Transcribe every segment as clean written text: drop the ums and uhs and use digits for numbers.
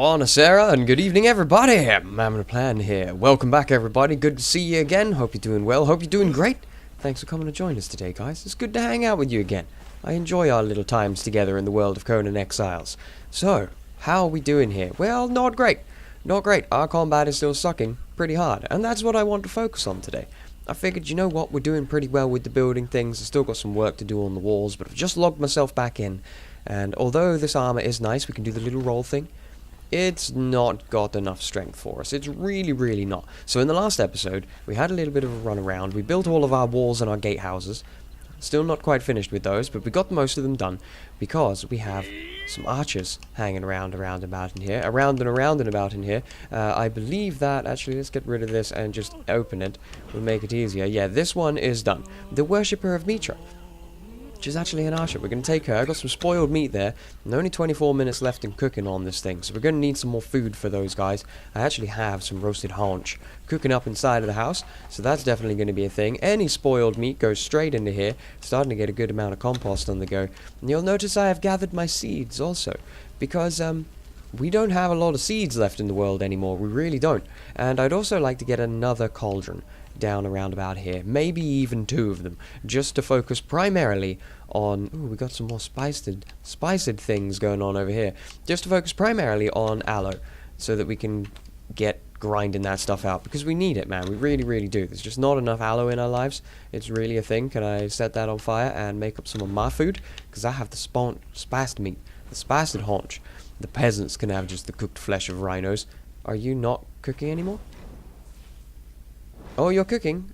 Buonasera and good evening everybody, MannwidaPlann here. Welcome back everybody, good to see you again, hope you're doing well, hope you're doing great. Thanks for coming to join us today guys, it's good to hang out with you again. I enjoy our little times together in the world of Conan Exiles. So, how are we doing here? Well, not great. Not great, our combat is still sucking pretty hard, and that's what I want to focus on today. I figured, you know what, we're doing pretty well with the building things, I've still got some work to do on the walls, but I've just logged myself back in. And although this armor is nice, we can do the little roll thing, it's not got enough strength for us. It's really not. So in the last episode, we had a little bit of a run around. We built all of our walls and our gatehouses. Still not quite finished with those, but we got most of them done because we have some archers hanging around and about in here. I believe that, actually, let's get rid of this and just open it. We'll make it easier. Yeah, this one is done. The Worshipper of Mitra, which is actually an archer. We're going to take her. I got some spoiled meat there, and only 24 minutes left in cooking on this thing, so we're going to need some more food for those guys. I actually have some roasted haunch cooking up inside of the house, so that's definitely going to be a thing. Any spoiled meat goes straight into here, starting to get a good amount of compost on the go. And you'll notice I have gathered my seeds also, because we don't have a lot of seeds left in the world anymore. We really don't. And I'd also like to get another cauldron down around about here, maybe even 2 of them, just to focus primarily on, ooh, we got some more spiced things going on over here, just to focus primarily on aloe, so that we can get grinding that stuff out, because we need it, man, we really do. There's just not enough aloe in our lives. It's really a thing. Can I set that on fire and make up some of my food? Because I have the spiced meat, the spiced haunch. The peasants can have just the cooked flesh of rhinos. Are you not cooking anymore? Oh, you're cooking?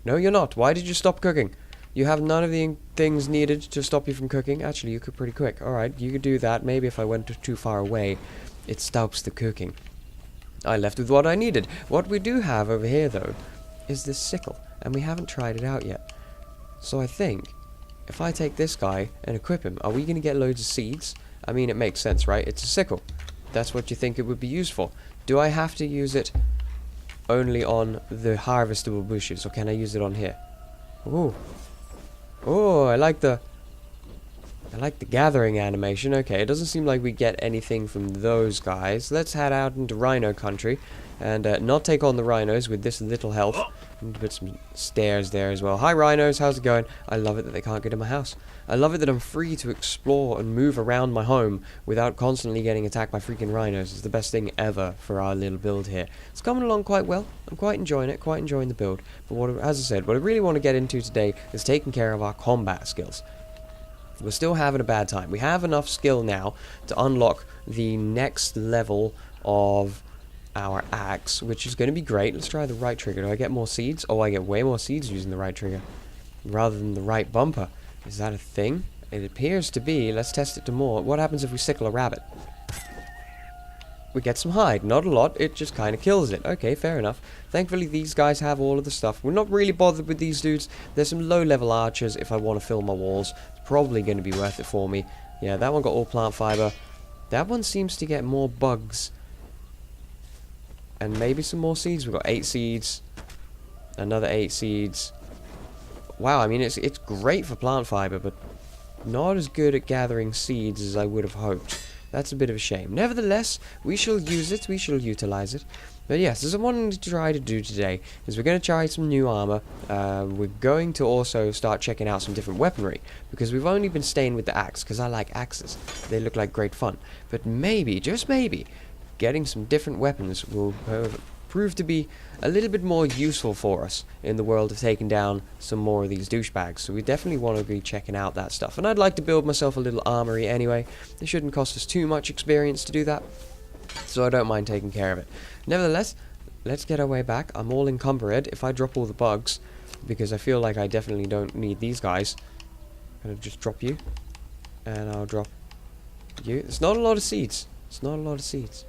No, you're not. Why did you stop cooking? You have none of the things needed to stop you from cooking. Actually, you cook pretty quick. Alright, you could do that. Maybe if I went too far away, it stops the cooking. I left with what I needed. What we do have over here, though, is this sickle. And we haven't tried it out yet. So I think, if I take this guy and equip him, are we going to get loads of seeds? I mean, it makes sense, right? It's a sickle. That's what you think it would be used for. Do I have to use it only on the harvestable bushes, or can I use it on here? Ooh. Oh, I like the gathering animation. Okay, it doesn't seem like we get anything from those guys. Let's head out into rhino country and not take on the rhinos with this little health. And put some stairs there as well. Hi rhinos, how's it going? I love it that they can't get in my house. I love it that I'm free to explore and move around my home without constantly getting attacked by freaking rhinos. It's the best thing ever for our little build here. It's coming along quite well. I'm quite enjoying it, quite enjoying the build. But as I said, what I really want to get into today is taking care of our combat skills. We're still having a bad time. We have enough skill now to unlock the next level of our axe, which is going to be great. Let's try the right trigger. Do I get more seeds? Oh, I get way more seeds using the right trigger rather than the right bumper. Is that a thing? It appears to be. Let's test it to more. What happens if we sickle a rabbit? We get some hide. Not a lot. It just kind of kills it. Okay, fair enough. Thankfully, these guys have all of the stuff. We're not really bothered with these dudes. There's some low-level archers if I want to fill my walls. It's probably going to be worth it for me. Yeah, that one got all plant fiber. That one seems to get more bugs. And maybe some more seeds. We've got 8 seeds. Another 8 seeds. Wow, I mean, it's great for plant fiber, but not as good at gathering seeds as I would have hoped. That's a bit of a shame. Nevertheless, we shall use it, we shall utilize it. But yes, as I wanted to try to do today, is we're going to try some new armor. We're going to also start checking out some different weaponry, because we've only been staying with the axe, because I like axes. They look like great fun. But maybe, just maybe, getting some different weapons will prove to be a little bit more useful for us in the world of taking down some more of these douchebags. So we definitely want to be checking out that stuff. And I'd like to build myself a little armory anyway. It shouldn't cost us too much experience to do that, so I don't mind taking care of it. Nevertheless, let's get our way back. I'm all encumbered if I drop all the bugs, because I feel like I definitely don't need these guys. I'm going to just drop you, and I'll drop you. It's not a lot of seeds. It's not a lot of seeds.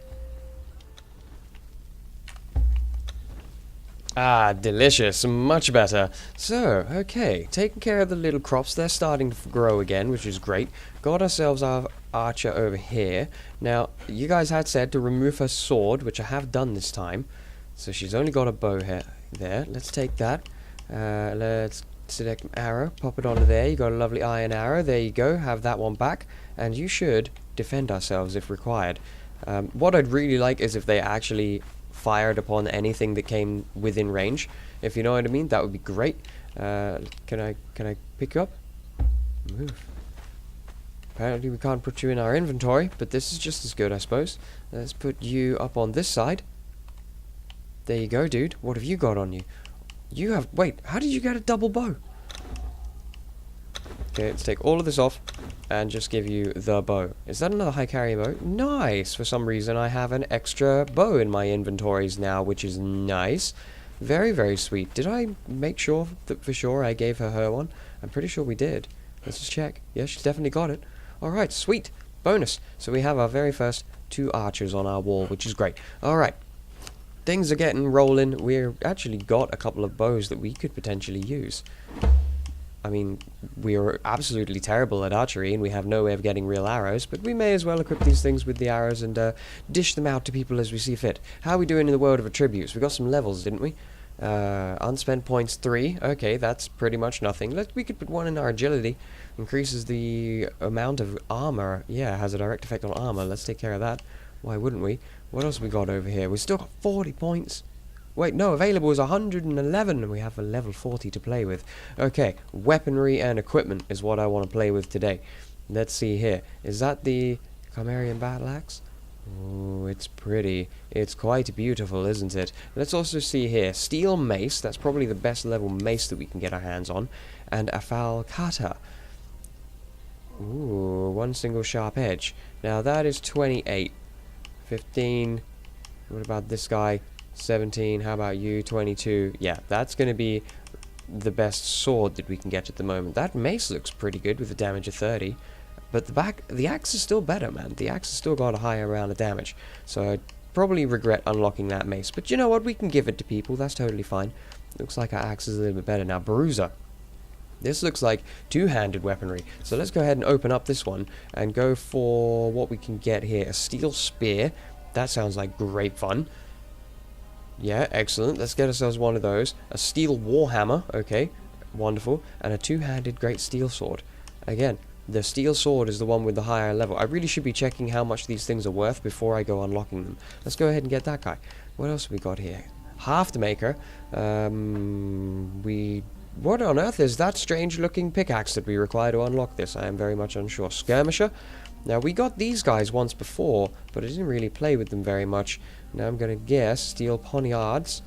Ah, delicious. Much better. So, okay. Taking care of the little crops. They're starting to grow again, which is great. Got ourselves our archer over here. Now, you guys had said to remove her sword, which I have done this time. So she's only got a bow here. There. Let's take that. Let's select an arrow. Pop it onto there. You got a lovely iron arrow. There you go. Have that one back. And you should defend ourselves if required. What I'd really like is if they actually fired upon anything that came within range. If you know what I mean, that would be great. Can I pick you up? Move. Apparently we can't put you in our inventory, but this is just as good, I suppose. Let's put you up on this side. There you go, dude. What have you got on you? You have... Wait, how did you get a double bow? Okay, let's take all of this off and just give you the bow. Is that another high carry bow? Nice! For some reason, I have an extra bow in my inventories now, which is nice. Very, very sweet. Did I make sure that for sure I gave her one? I'm pretty sure we did. Let's just check. Yeah, she's definitely got it. Alright, sweet. Bonus. So we have our very first 2 archers on our wall, which is great. Alright. Things are getting rolling. We've actually got a couple of bows that we could potentially use. I mean, we are absolutely terrible at archery, and we have no way of getting real arrows, but we may as well equip these things with the arrows and dish them out to people as we see fit. How are we doing in the world of attributes? We got some levels, didn't we? Unspent points 3. Okay, that's pretty much nothing. We could put 1 in our agility. Increases the amount of armor. Yeah, has a direct effect on armor. Let's take care of that. Why wouldn't we? What else we got over here? We still got 40 points. Wait, no, available is 111, and we have a level 40 to play with. Okay, weaponry and equipment is what I want to play with today. Let's see here. Is that the Chimerian battle axe? Oh, it's pretty. It's quite beautiful, isn't it? Let's also see here. Steel mace. That's probably the best level mace that we can get our hands on. And a falcata. Ooh, 1 single sharp edge. Now that is 28. 15. What about this guy? 17. How about you? 22. Yeah, that's going to be the best sword that we can get at the moment. That mace looks pretty good with a damage of 30. But the axe is still better, man. The axe has still got a higher amount of damage. So I'd probably regret unlocking that mace. But you know what? We can give it to people. That's totally fine. Looks like our axe is a little bit better now. Bruiser. This looks like 2-handed weaponry. So let's go ahead and open up this one and go for what we can get here. A steel spear. That sounds like great fun. Yeah, excellent. Let's get ourselves one of those. A steel warhammer. Okay, wonderful. And a 2-handed great steel sword. Again, the steel sword is the one with the higher level. I really should be checking how much these things are worth before I go unlocking them. Let's go ahead and get that guy. What else have we got here? Half the maker. What on earth is that strange looking pickaxe that we require to unlock this? I am very much unsure. Skirmisher. Now we got these guys once before, but I didn't really play with them very much. Now I'm going to guess steel poniards,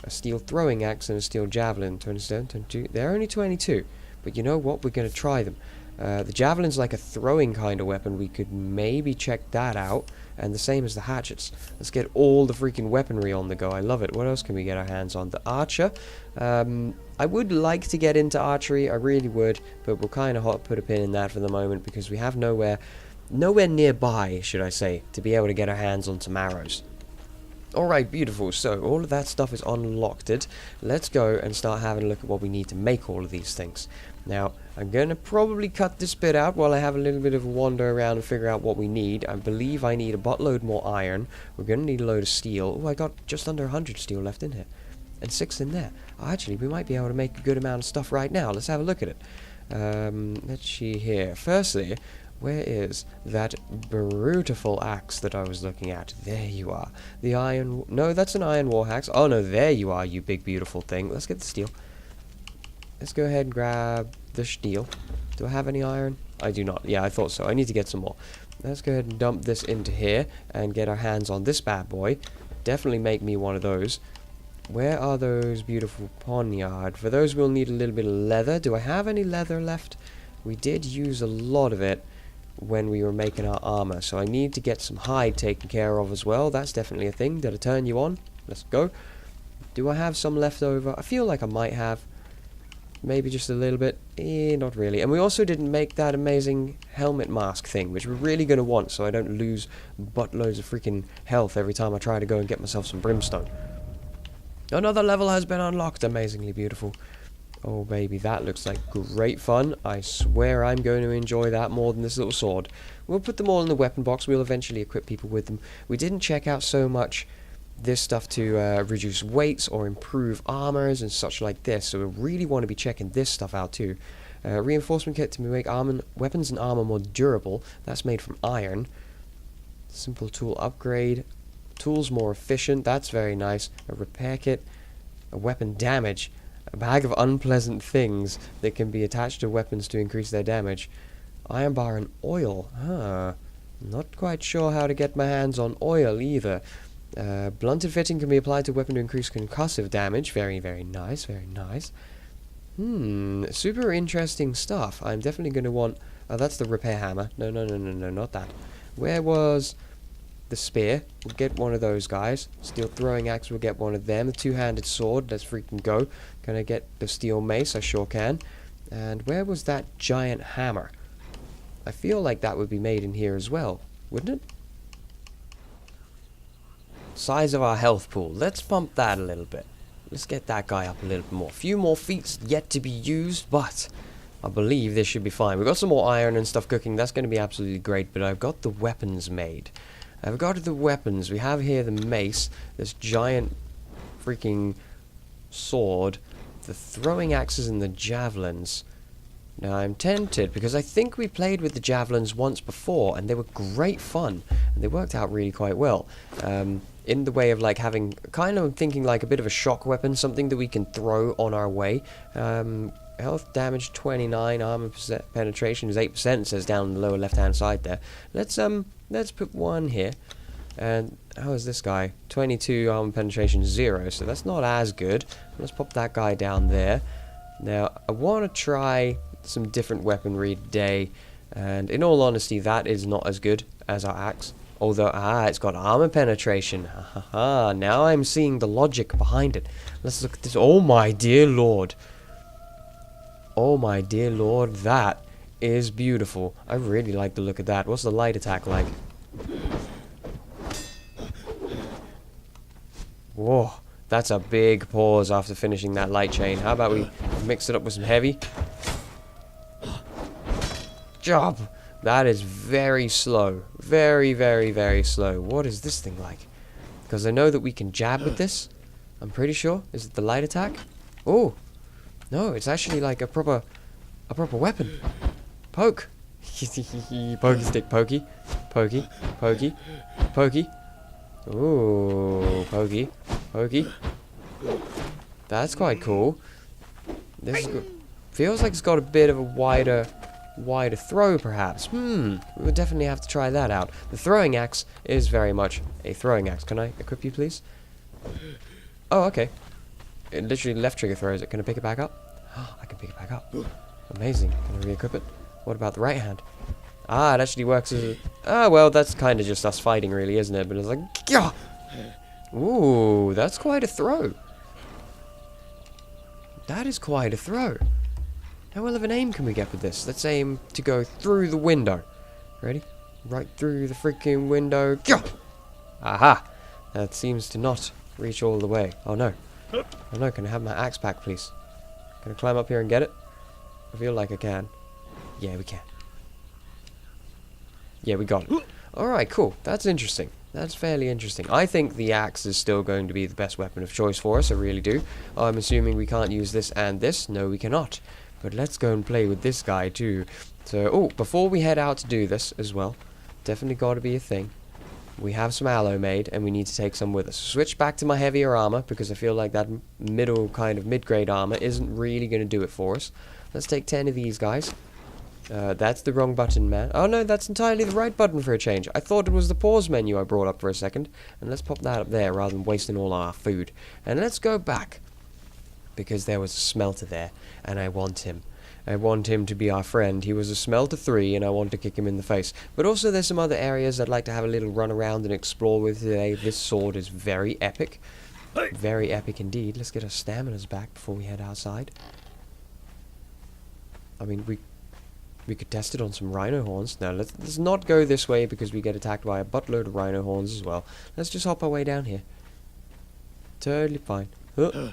a steel throwing axe, and a steel javelin. 27, 22. They're only 22, but you know what? We're going to try them. The javelin's like a throwing kind of weapon. We could maybe check that out. And the same as the hatchets. Let's get all the freaking weaponry on the go. I love it. What else can we get our hands on? The archer. I would like to get into archery. I really would. But we'll kind of put a pin in that for the moment because we have nowhere nearby, should I say, to be able to get our hands on some arrows. Alright, beautiful. So, all of that stuff is unlocked. Let's go and start having a look at what we need to make all of these things. Now, I'm going to probably cut this bit out while I have a little bit of a wander around and figure out what we need. I believe I need a buttload more iron. We're going to need a load of steel. Oh, I got just under 100 steel left in here. And 6 in there. Oh, actually, we might be able to make a good amount of stuff right now. Let's have a look at it. Let's see here. Firstly, where is that beautiful axe that I was looking at? There you are. The iron... No, that's an iron war axe. Oh, no, there you are, you big, beautiful thing. Let's get the steel. Let's go ahead and grab the steel. Do I have any iron? I do not. Yeah, I thought so. I need to get some more. Let's go ahead and dump this into here and get our hands on this bad boy. Definitely make me one of those. Where are those beautiful poniard? For those we'll need a little bit of leather. Do I have any leather left? We did use a lot of it when we were making our armor, so I need to get some hide taken care of as well. That's definitely a thing. Did I turn you on? Let's go. Do I have some left over? I feel like I might have. Maybe just a little bit. Not really. And we also didn't make that amazing helmet mask thing, which we're really going to want, so I don't lose buttloads of freaking health every time I try to go and get myself some brimstone. Another level has been unlocked. Amazingly beautiful. Oh, baby, that looks like great fun. I swear I'm going to enjoy that more than this little sword. We'll put them all in the weapon box. We'll eventually equip people with them. We didn't check out so much this stuff to reduce weights or improve armors and such like this, so we really want to be checking this stuff out too. Reinforcement kit to make weapons and armor more durable. That's made from iron. Simple tool upgrade. Tools more efficient. That's very nice. A repair kit. A weapon damage. A bag of unpleasant things that can be attached to weapons to increase their damage. Iron bar and oil. Huh. Not quite sure how to get my hands on oil either. Blunted fitting can be applied to weapon to increase concussive damage. Very, very nice. Very nice. Super interesting stuff. I'm definitely going to want... Oh, that's the repair hammer. No, not that. Where was the spear? We'll get one of those guys. Steel throwing axe, we'll get one of them. The two-handed sword, let's freaking go. Can I get the steel mace? I sure can. And where was that giant hammer? I feel like that would be made in here as well, wouldn't it? Size of our health pool. Let's pump that a little bit. Let's get that guy up a little bit more. A few more feats yet to be used, but I believe this should be fine. We've got some more iron and stuff cooking. That's going to be absolutely great, but I've got the weapons made. I've got the weapons. We have here the mace, this giant freaking sword, the throwing axes and the javelins. Now I'm tempted because I think we played with the javelins once before and they were great fun and they worked out really quite well. In the way of like having, kind of thinking like a bit of a shock weapon, something that we can throw on our way. Health damage 29, armor penetration is 8%, it says down on the lower left hand side there. Let's put one here. And how is this guy? 22, armor penetration 0, so that's not as good. Let's pop that guy down there. Now I want to try some different weaponry today, and in all honesty that is not as good as our axe, although it's got armor penetration. Now I'm seeing the logic behind it. Let's look at this. Oh my dear lord, that is beautiful. I really like the look of that. What's the light attack like? Whoa, that's a big pause after finishing that light chain. How about we mix it up with some heavy? Job! That is very slow. Very, very, very slow. What is this thing like? Because I know that we can jab with this. I'm pretty sure. Is it the light attack? Oh! No, it's actually like a proper weapon. Poke! Pokey stick, pokey. Pokey. Pokey. Pokey. Ooh, pokey. Pokey. That's quite cool. This is feels like it's got a bit of a wider throw, perhaps. We would definitely have to try that out. The throwing axe is very much a throwing axe. Can I equip you, please? Oh, okay. It literally left trigger throws it. Can I pick it back up? I can pick it back up. Amazing. Can I re-equip it? What about the right hand? It actually works as a... well, that's kind of just us fighting, really, isn't it? But it's like... Gah! Ooh, that's quite a throw. That is quite a throw. How well of an aim can we get with this? Let's aim to go through the window. Ready? Right through the freaking window. Gah! Aha! That seems to not reach all the way. Oh no. Oh no, can I have my axe back, please? Can I climb up here and get it? I feel like I can. Yeah, we can. Yeah, we got it. Alright, cool. That's interesting. That's fairly interesting. I think the axe is still going to be the best weapon of choice for us. I really do. I'm assuming we can't use this and this. No, we cannot. But let's go and play with this guy too. So, before we head out to do this as well, definitely got to be a thing. We have some aloe made, and we need to take some with us. Switch back to my heavier armor, because I feel like that middle kind of mid-grade armor isn't really going to do it for us. Let's take 10 of these guys. That's the wrong button, man. Oh no, that's entirely the right button for a change. I thought it was the pause menu I brought up for a second. And let's pop that up there rather than wasting all our food. And let's go back, because there was a smelter there, and I want him. I want him to be our friend. He was a smelter 3, and I want to kick him in the face. But also there's some other areas I'd like to have a little run around and explore with today. This sword is very epic. Very epic indeed. Let's get our staminas back before we head outside. I mean, we could test it on some rhino horns. Now, let's not go this way because we get attacked by a buttload of rhino horns as well. Let's just hop our way down here. Totally fine. Oh,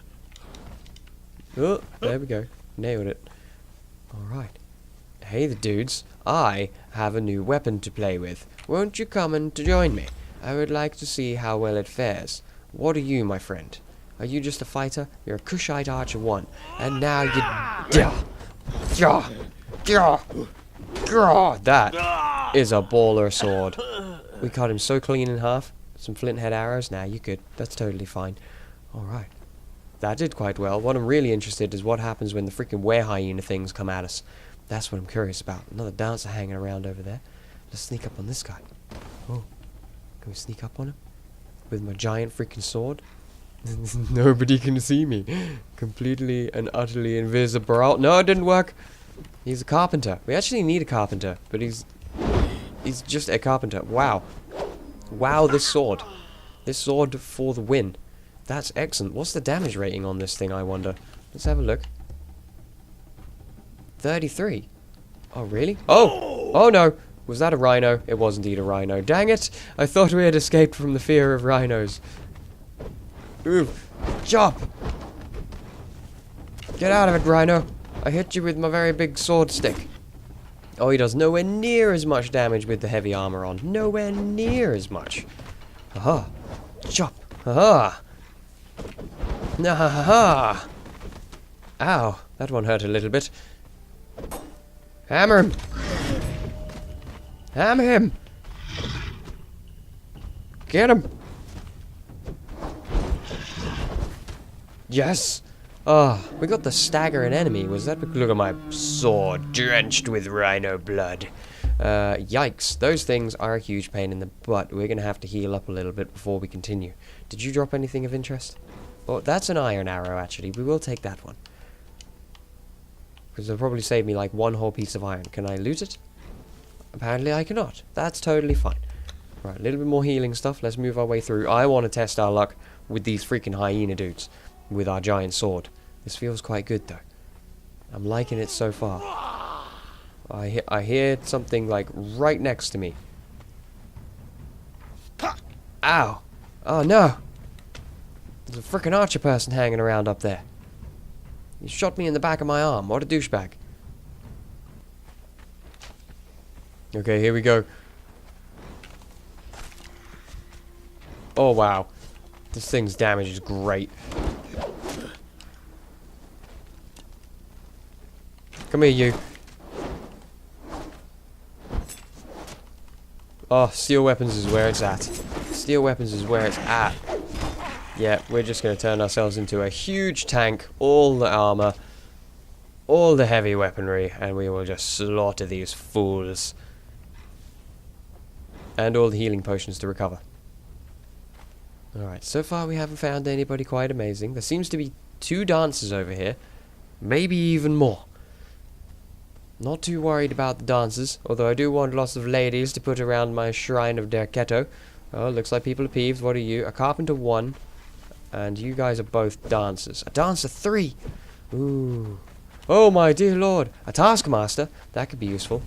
there we go. Nailed it. Alright. Hey the dudes. I have a new weapon to play with. Won't you come and join me? I would like to see how well it fares. What are you, my friend? Are you just a fighter? You're a Kushite Archer 1. And now you... That is a baller sword. We cut him so clean in half. Some flint head arrows. Nah, you good. That's totally fine. Alright. That did quite well. What I'm really interested in is what happens when the freaking were-hyena things come at us. That's what I'm curious about. Another dancer hanging around over there. Let's sneak up on this guy. Oh. Can we sneak up on him? With my giant freaking sword? Nobody can see me. Completely and utterly invisible. No, it didn't work. He's a carpenter. We actually need a carpenter, but he's just a carpenter. Wow. Wow, this sword. This sword for the win. That's excellent. What's the damage rating on this thing, I wonder? Let's have a look. 33. Oh, really? Oh! Oh, no. Was that a rhino? It was indeed a rhino. Dang it! I thought we had escaped from the fear of rhinos. Ooh. Chop! Get out of it, rhino. I hit you with my very big sword stick. Oh, he does nowhere near as much damage with the heavy armor on. Nowhere near as much. Aha. Chop. Aha. Nah-ha-ha-ha. Ow. That one hurt a little bit. Hammer him. Hammer him. Get him. Yes. Oh, we got the staggering enemy. Was that? Look at my sword, drenched with rhino blood. Yikes. Those things are a huge pain in the butt. We're going to have to heal up a little bit before we continue. Did you drop anything of interest? Oh, that's an iron arrow, actually. We will take that one. Because it'll probably save me like one whole piece of iron. Can I loot it? Apparently I cannot. That's totally fine. Right, a little bit more healing stuff. Let's move our way through. I want to test our luck with these freaking hyena dudes. With our giant sword. This feels quite good, though. I'm liking it so far. I hear something, like, right next to me. Ow! Oh, no! There's a frickin' archer person hanging around up there. He shot me in the back of my arm. What a douchebag. Okay, here we go. Oh, wow. This thing's damage is great. Come here, you. Oh, steel weapons is where it's at. Steel weapons is where it's at. Yeah, we're just going to turn ourselves into a huge tank. All the armor. All the heavy weaponry. And we will just slaughter these fools. And all the healing potions to recover. Alright, so far we haven't found anybody quite amazing. There seems to be 2 dancers over here. Maybe even more. Not too worried about the dancers, although I do want lots of ladies to put around my shrine of Derketo. Oh, looks like people are peeved. What are you? A carpenter 1, and you guys are both dancers. A dancer 3! Ooh. Oh my dear lord! A taskmaster! That could be useful.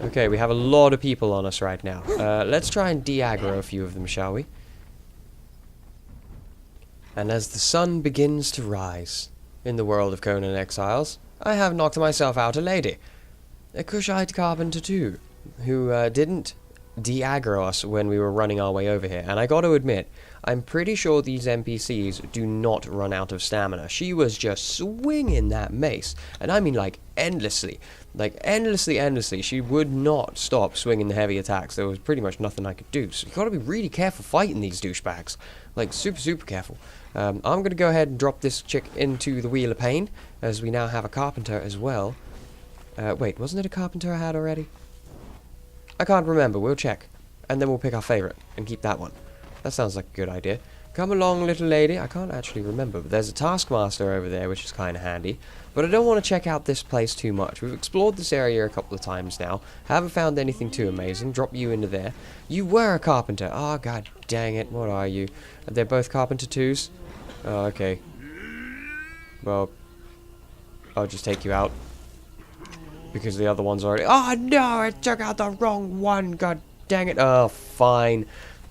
Okay, we have a lot of people on us right now. Let's try and de-aggro a few of them, shall we? And as the sun begins to rise in the world of Conan Exiles, I have knocked myself out a lady. A Cushite carpenter too, who didn't de-aggro us when we were running our way over here. And I got to admit, I'm pretty sure these NPCs do not run out of stamina. She was just swinging that mace. And I mean like endlessly. Like endlessly. She would not stop swinging the heavy attacks. There was pretty much nothing I could do. So you got to be really careful fighting these douchebags. Like super careful. I'm going to go ahead and drop this chick into the Wheel of Pain, as we now have a carpenter as well. Wait, wasn't it a carpenter I had already? I can't remember, we'll check. And then we'll pick our favourite, and keep that one. That sounds like a good idea. Come along, little lady. I can't actually remember, but there's a taskmaster over there, which is kind of handy. But I don't want to check out this place too much. We've explored this area a couple of times now. Haven't found anything too amazing. Drop you into there. You were a carpenter. Oh, god dang it. What are you? They're both carpenter 2s? Oh, okay. Well, I'll just take you out. Because the other one's already... Oh, no! I took out the wrong one! God dang it! Oh, fine.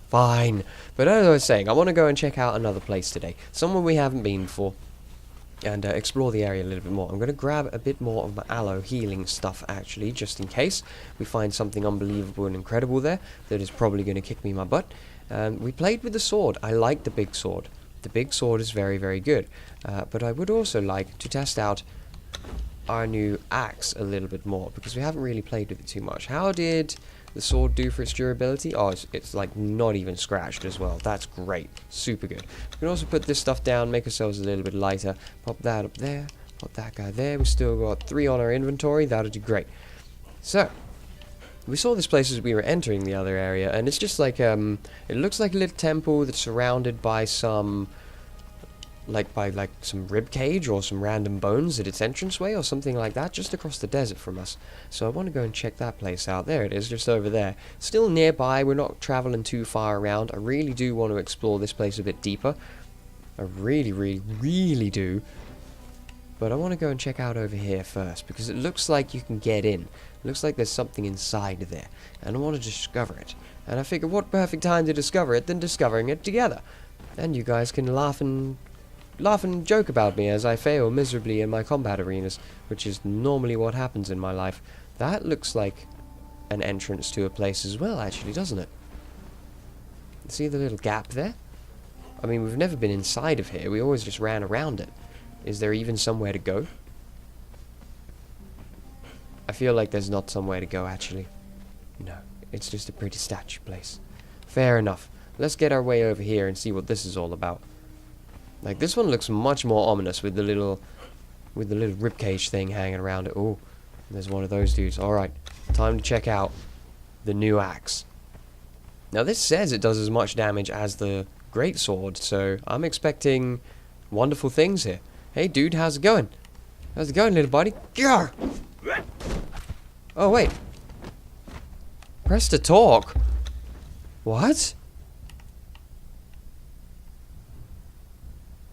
Fine. But as I was saying, I want to go and check out another place today. Somewhere we haven't been before. And explore the area a little bit more. I'm going to grab a bit more of my aloe healing stuff, actually, just in case we find something unbelievable and incredible there that is probably going to kick me in my butt. We played with the sword. I like the big sword. The big sword is very good. But I would also like to test out our new axe a little bit more, because we haven't really played with it too much. How did the sword do for its durability? Oh, it's like not even scratched as well. That's great. Super good. We can also put this stuff down, make ourselves a little bit lighter. Pop that up there. Pop that guy there. We still got 3 on our inventory. That'll do great. So, we saw this place as we were entering the other area, and it's just like, it looks like a little temple that's surrounded by some, by some rib cage or some random bones at its entranceway or something like that, just across the desert from us. So I want to go and check that place out. There it is, just over there. Still nearby, we're not traveling too far around. I really do want to explore this place a bit deeper. I really, really, really do. But I want to go and check out over here first, because it looks like you can get in. It looks like there's something inside there, and I want to discover it. And I figure what perfect time to discover it than discovering it together. And you guys can laugh and joke about me as I fail miserably in my combat arenas, which is normally what happens in my life. That looks like an entrance to a place as well, actually, doesn't it? See the little gap there? I mean, we've never been inside of here. We always just ran around it. Is there even somewhere to go? I feel like there's not somewhere to go, actually. No, it's just a pretty statue place. Fair enough. Let's get our way over here and see what this is all about. Like, this one looks much more ominous with the little ribcage thing hanging around it. Oh, there's one of those dudes. Alright, time to check out the new axe. Now, this says it does as much damage as the greatsword, so I'm expecting wonderful things here. Hey, dude, how's it going? How's it going, little buddy? Gah! Oh, wait. Press to talk? What?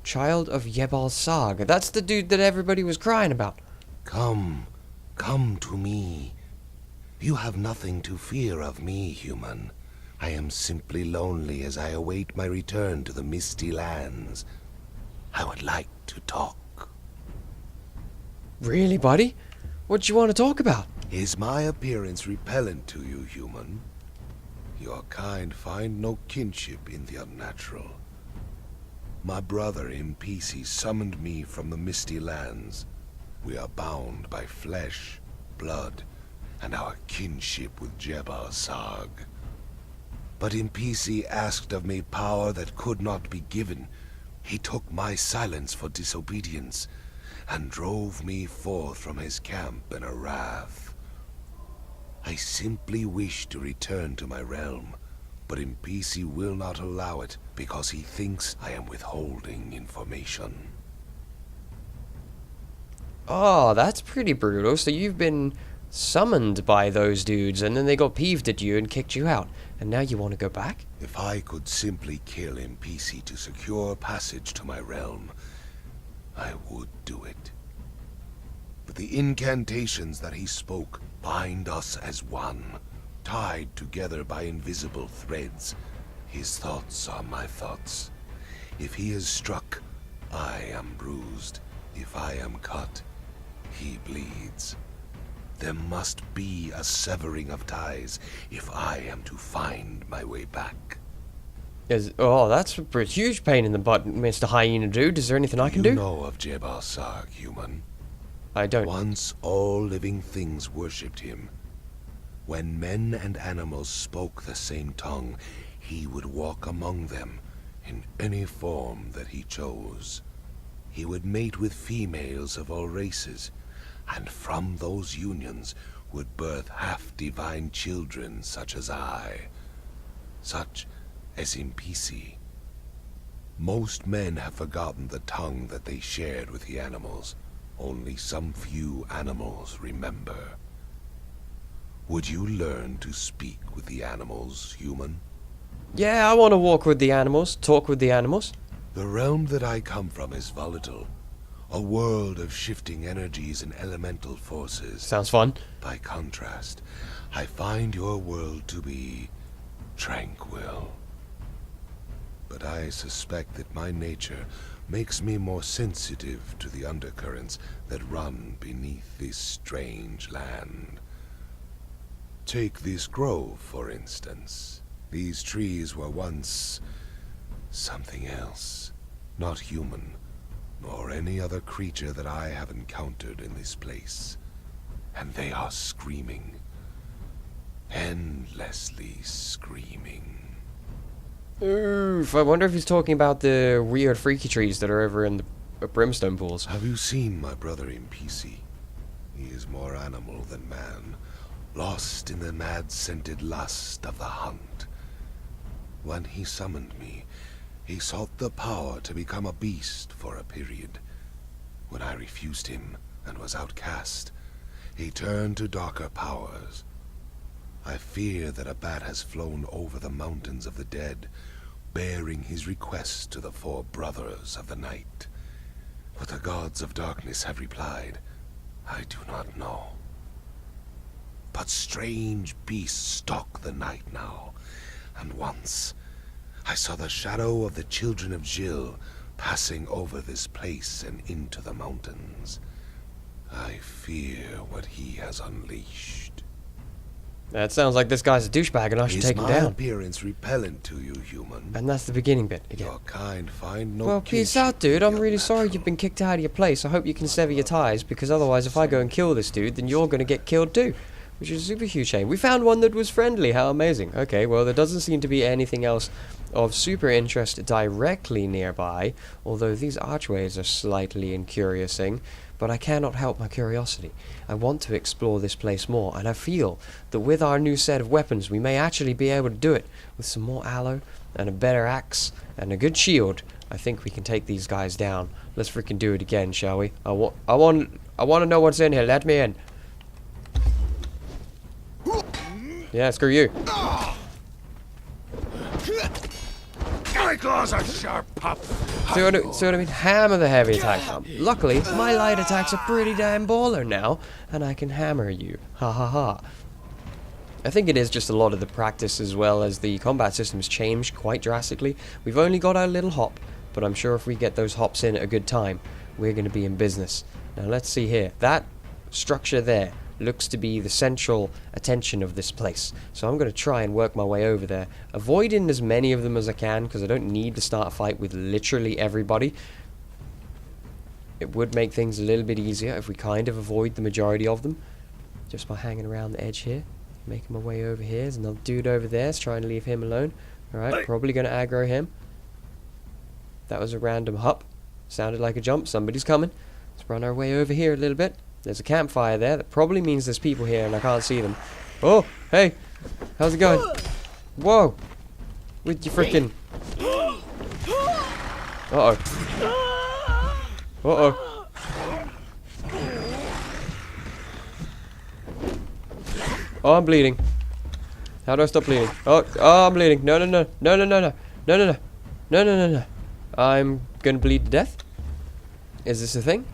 Child of Yebal's Saga. That's the dude that everybody was crying about. Come to me. You have nothing to fear of me, human. I am simply lonely as I await my return to the Misty Lands. I would like to talk. Really, buddy? What do you want to talk about? Is my appearance repellent to you, human? Your kind find no kinship in the unnatural. My brother MPC summoned me from the Misty Lands. We are bound by flesh, blood, and our kinship with Jebbar Sarg. But MPC asked of me power that could not be given. He took my silence for disobedience, and drove me forth from his camp in a wrath. I simply wish to return to my realm, but MPC will not allow it because he thinks I am withholding information. Oh, that's pretty brutal. So you've been summoned by those dudes, and then they got peeved at you and kicked you out, and now you want to go back? If I could simply kill MPC to secure passage to my realm, I would do it. But the incantations that he spoke bind us as one, tied together by invisible threads. His thoughts are my thoughts. If he is struck, I am bruised. If I am cut, he bleeds. There must be a severing of ties if I am to find my way back. Oh, that's a huge pain in the butt, Mr. Hyena Dude. Is there anything I can do? You know of Jebbar Sarg, human? I don't. Once all living things worshipped him. When men and animals spoke the same tongue, he would walk among them in any form that he chose. He would mate with females of all races, and from those unions would birth half-divine children such as I, such as MPC. Most men have forgotten the tongue that they shared with the animals. Only some few animals remember. Would you learn to speak with the animals, human? Yeah, I want to walk with the animals, talk with the animals. The realm that I come from is volatile. A world of shifting energies and elemental forces. Sounds fun. By contrast, I find your world to be tranquil. But I suspect that my nature makes me more sensitive to the undercurrents that run beneath this strange land. Take this grove, for instance. These trees were once something else, not human, nor any other creature that I have encountered in this place. And they are screaming. endlessly screaming. Oof, I wonder if he's talking about the weird freaky trees that are over in the brimstone pools. Have you seen my brother in PC? He is more animal than man, lost in the mad-scented lust of the hunt. When he summoned me, he sought the power to become a beast for a period. When I refused him and was outcast, he turned to darker powers. I fear that a bat has flown over the mountains of the dead, bearing his request to the four brothers of the night. But the gods of darkness have replied, I do not know. But strange beasts stalk the night now, and once I saw the shadow of the children of Jill passing over this place and into the mountains. I fear what he has unleashed. That sounds like this guy's a douchebag and I should take him Is my down. appearance repellent to you, human? And that's the beginning bit again. Your kind find no Well, peace kinship out, dude. with I'm the really sorry unnatural. you've been kicked out of your place. I hope you can sever your ties, because otherwise if I go and kill this dude, then you're going to get killed too. Which is a super huge shame. We found one that was friendly. How amazing. Okay, well, there doesn't seem to be anything else of super interest directly nearby, although these archways are slightly incuriousing, but I cannot help my curiosity. I want to explore this place more, and I feel that with our new set of weapons, we may actually be able to do it. With some more aloe, and a better axe, and a good shield, I think we can take these guys down. Let's freaking do it again, shall we? I want to know what's in here. Let me in. Yeah, screw you. My claws are sharp, pup. See what I mean? Hammer the heavy attack. Luckily, my light attacks are pretty damn baller now, and I can hammer you. Ha ha ha. I think it is just a lot of the practice as well as the combat systems changed quite drastically. We've only got our little hop, but I'm sure if we get those hops in at a good time, we're going to be in business. Now let's see here. That structure there looks to be the central attention of this place. So I'm going to try and work my way over there, avoiding as many of them as I can, because I don't need to start a fight with literally everybody. It would make things a little bit easier if we kind of avoid the majority of them, just by hanging around the edge here. Making my way over here. There's another dude over there. Let's try and leave him alone. Alright, probably going to aggro him. That was a random hop. Sounded like a jump. Somebody's coming. Let's run our way over here a little bit. There's a campfire there. That probably means there's people here and I can't see them. Oh, hey. How's it going? Whoa. With your freaking... Uh-oh. Uh-oh. Oh, I'm bleeding. How do I stop bleeding? Oh, I'm bleeding. No, no, no. No, no, no, no. No, no, no. No, no, no, no. I'm gonna bleed to death? Is this a thing?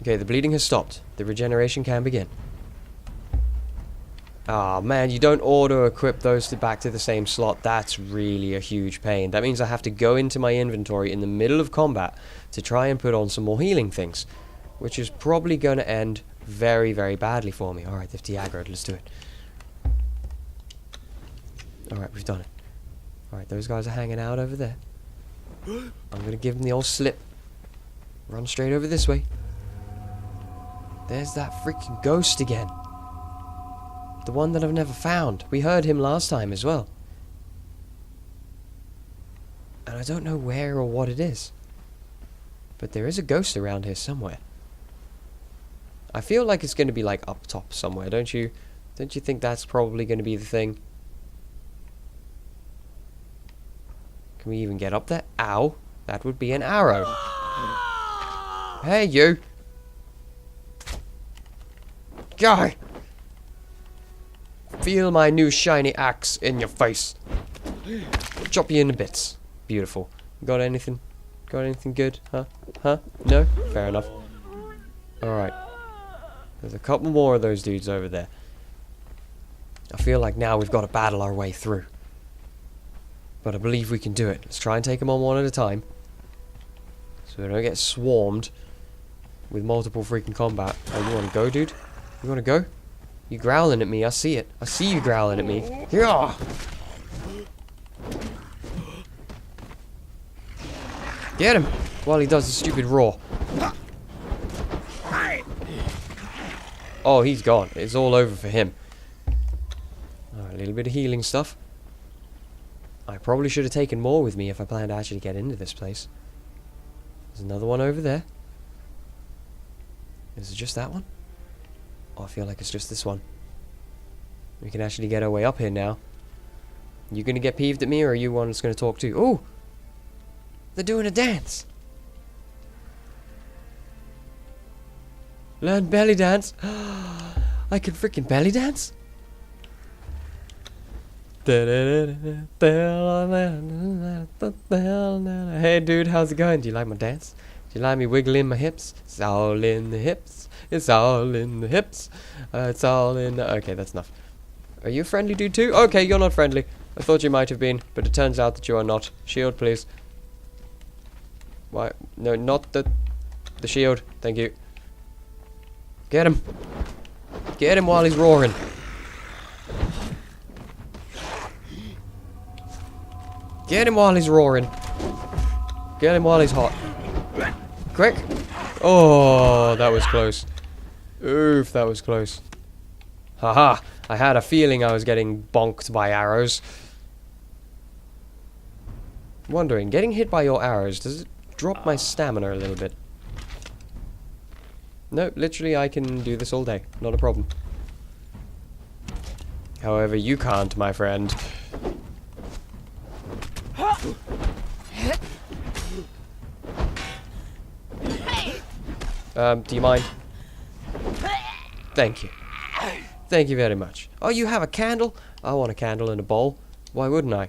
Okay, the bleeding has stopped. The regeneration can begin. Ah, man, you don't auto-equip those back to the same slot. That's really a huge pain. That means I have to go into my inventory in the middle of combat to try and put on some more healing things, which is probably going to end very, very badly for me. Alright, they've de-aggroed. Let's do it. Alright, we've done it. Alright, those guys are hanging out over there. I'm going to give them the old slip. Run straight over this way. There's that freaking ghost again. The one that I've never found. We heard him last time as well. And I don't know where or what it is. But there is a ghost around here somewhere. I feel like it's going to be like up top somewhere, don't you? Don't you think that's probably going to be the thing? Can we even get up there? Ow. That would be an arrow. Hey, you. Guy. Feel my new shiny axe in your face. Chop you into bits. Beautiful. Got anything? Got anything good? Huh? Huh? No? Fair enough. Alright. There's a couple more of those dudes over there. I feel like now we've got to battle our way through. But I believe we can do it. Let's try and take them on one at a time. So we don't get swarmed with multiple freaking combat. Oh, you want to go, dude? You want to go? You growling at me. I see it. I see you growling at me. Yeah. Get him while he does the stupid roar. Oh, he's gone. It's all over for him. little bit of healing stuff. I probably should have taken more with me if I planned to actually get into this place. There's another one over there. Is it just that one? Oh, I feel like it's just this one. We can actually get our way up here now. You gonna get peeved at me, or are you one that's gonna talk too? Oh! They're doing a dance! Learn belly dance! I can freaking belly dance? Hey dude, how's it going? Do you like my dance? Do you like me wiggling my hips? It's all in the hips. It's all in the hips. It's all in the... Okay, that's enough. Are you a friendly dude too? Okay, you're not friendly. I thought you might have been, but it turns out that you are not. Shield, please. Why? No, not the shield. Thank you. Get him. Get him while he's roaring. Get him while he's roaring. Get him while he's hot. Quick. Oh, that was close. Oof, that was close. Haha. I had a feeling I was getting bonked by arrows. Wondering, getting hit by your arrows, does it drop my stamina a little bit? No, literally I can do this all day. Not a problem. However, you can't, my friend. Do you mind? Thank you. Thank you very much. Oh, you have a candle? I want a candle in a bowl. Why wouldn't I?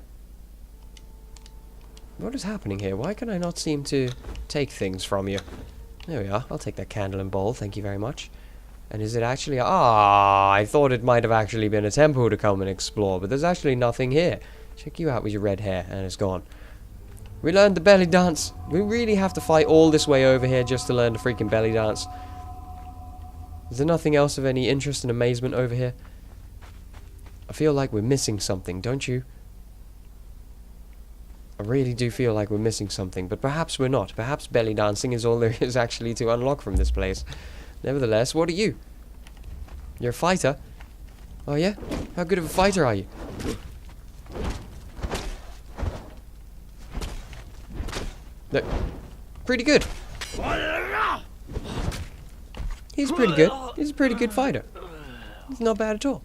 What is happening here? Why can I not seem to take things from you? There we are. I'll take that candle and bowl. Thank you very much. And is it actually... Ah, I thought it might have actually been a temple to come and explore, but there's actually nothing here. Check you out with your red hair, and it's gone. We learned the belly dance. We really have to fight all this way over here just to learn the freaking belly dance. Is there nothing else of any interest and amazement over here? I feel like we're missing something, don't you? I really do feel like we're missing something, but perhaps we're not. Perhaps belly dancing is all there is actually to unlock from this place. Nevertheless, what are you? You're a fighter? Oh yeah? How good of a fighter are you? No. Pretty good. He's pretty good. He's a pretty good fighter. He's not bad at all.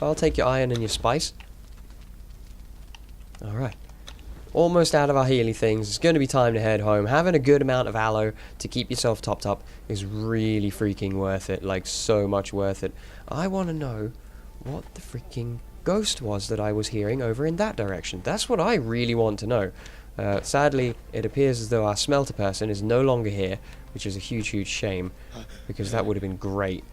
I'll take your iron and your spice. Alright. Almost out of our healy things. It's going to be time to head home. Having a good amount of aloe to keep yourself topped up is really freaking worth it. Like, so much worth it. I want to know what the freaking ghost was that I was hearing over in that direction. That's what I really want to know. Sadly, it appears as though our smelter person is no longer here, which is a huge, huge shame, because that would have been great.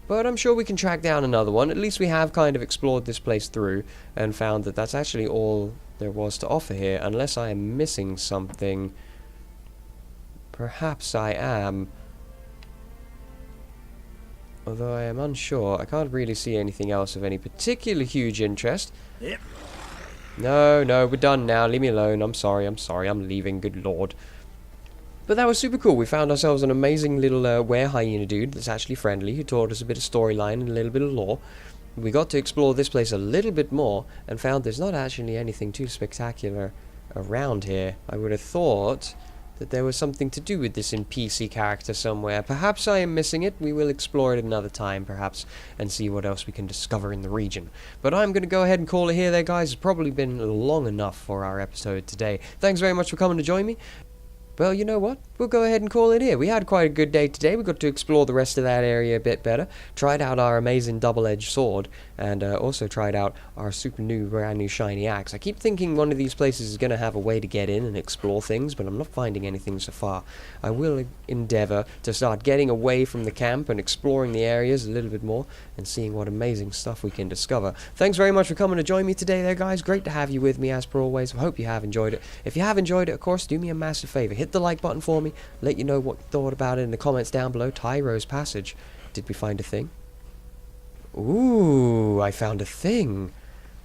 But I'm sure we can track down another one. At least we have kind of explored this place through and found that that's actually all there was to offer here, unless I am missing something. Perhaps I am. Although I am unsure. I can't really see anything else of any particular huge interest. Yep. No, we're done now. Leave me alone. I'm sorry, I'm leaving. Good lord. But that was super cool. We found ourselves an amazing little were-hyena dude that's actually friendly, who taught us a bit of storyline and a little bit of lore. We got to explore this place a little bit more, and found there's not actually anything too spectacular around here. I would have thought that there was something to do with this NPC character somewhere. Perhaps I am missing it. We will explore it another time, perhaps, and see what else we can discover in the region. But I'm going to go ahead and call it here there, guys. It's probably been long enough for our episode today. Thanks very much for coming to join me. Well, you know what? We'll go ahead and call it here. We had quite a good day today. We got to explore the rest of that area a bit better. Tried out our amazing double-edged sword. And also tried out our super new, brand new shiny axe. I keep thinking one of these places is going to have a way to get in and explore things, but I'm not finding anything so far. I will endeavor to start getting away from the camp and exploring the areas a little bit more and seeing what amazing stuff we can discover. Thanks very much for coming to join me today there, guys. Great to have you with me as per always. I hope you have enjoyed it. If you have enjoyed it, of course, do me a massive favor. Hit the like button for me. Let you know what you thought about it in the comments down below. Tyro's Passage. Did we find a thing? Ooh, I found a thing.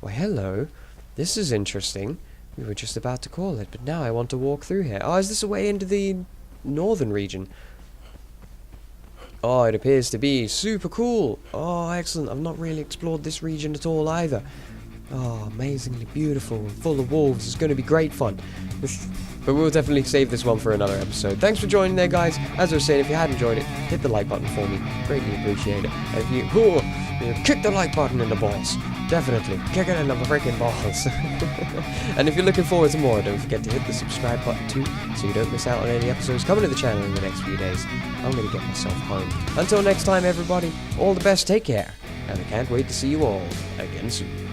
Well, hello. This is interesting. We were just about to call it, but now I want to walk through here. Oh, is this a way into the northern region? Oh, it appears to be super cool. Oh, excellent. I've not really explored this region at all either. Oh, amazingly beautiful, full of wolves. It's going to be great fun. But we'll definitely save this one for another episode. Thanks for joining there, guys. As I was saying, if you had enjoyed it, hit the like button for me. Greatly appreciate it. And if you kick the like button in the balls. Definitely. Kick it in the freaking balls. And if you're looking forward to more, don't forget to hit the subscribe button too, so you don't miss out on any episodes coming to the channel in the next few days. I'm going to get myself home. Until next time, everybody, all the best, take care. And I can't wait to see you all again soon.